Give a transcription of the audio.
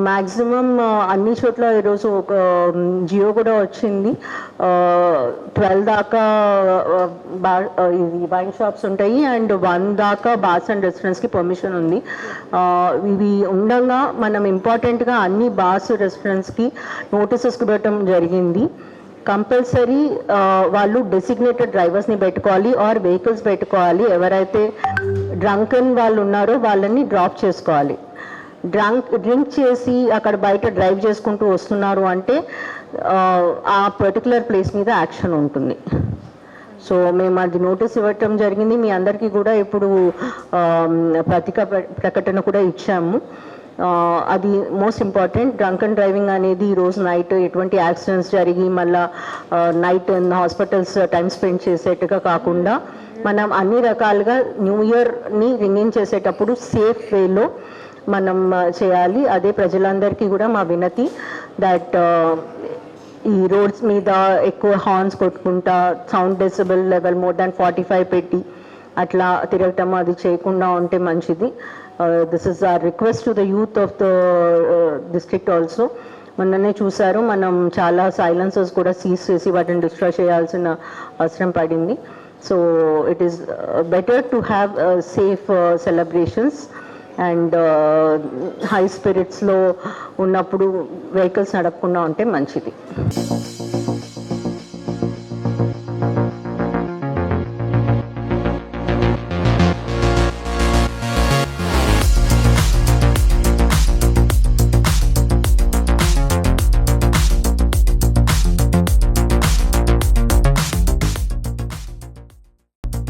Maximum అన్ని చోట్ల ఈరోజు ఒక జియో కూడా వచ్చింది. 12 దాకా ఇది వైన్ షాప్స్ ఉంటాయి అండ్ 1 దాకా బార్స్ అండ్ రెస్టారెంట్స్కి పర్మిషన్ ఉంది. ఇవి ఉండగా మనం ఇంపార్టెంట్గా అన్ని బార్స్ రెస్టారెంట్స్కి నోటీసెస్ పెట్టడం జరిగింది. కంపల్సరీ వాళ్ళు డెసిగ్నేటెడ్ డ్రైవర్స్ని పెట్టుకోవాలి ఆర్ వెహికల్స్ పెట్టుకోవాలి. ఎవరైతే డ్రంకన్ వాళ్ళు ఉన్నారో వాళ్ళని డ్రాప్ చేసుకోవాలి. డ్రింక్ చేసి అక్కడ బయట డ్రైవ్ చేసుకుంటూ వస్తున్నారు అంటే ఆ పర్టికులర్ ప్లేస్ మీద యాక్షన్ ఉంటుంది. సో మేము అది నోటీస్ ఇవ్వటం జరిగింది. మీ అందరికీ కూడా ఇప్పుడు ప్రకటన కూడా ఇచ్చాము. అది most important. Drunk and driving అనేది ఈరోజు నైట్ ఎటువంటి యాక్సిడెంట్స్ జరిగి మళ్ళీ నైట్ హాస్పిటల్స్ టైం స్పెండ్ చేసేట్టుగా కాకుండా మనం అన్ని రకాలుగా న్యూ ఇయర్ని రింగింగ్ చేసేటప్పుడు సేఫ్ వేలో మనం చేయాలి. అదే ప్రజలందరికీ కూడా మా వినతి దట్ ఈ రోడ్స్ మీద ఎక్కువ హార్న్స్ కొట్టుకుంటా sound decibel level more than 45 పెట్టి అట్లా తిరగటం అది చేయకుండా ఉంటే మంచిది. This is a request to the youth of the district also. మొన్ననే చూసారు, మనం చాలా సైలెన్సర్స్ కూడా సీజ్ చేసి వాటిని డిస్ట్రాయ్ చేయాల్సిన అవసరం పడింది. So it is better to have safe celebrations and high స్పిరిట్స్లో ఉన్నప్పుడు వెహికల్స్ నడపకుండా ఉంటే మంచిది.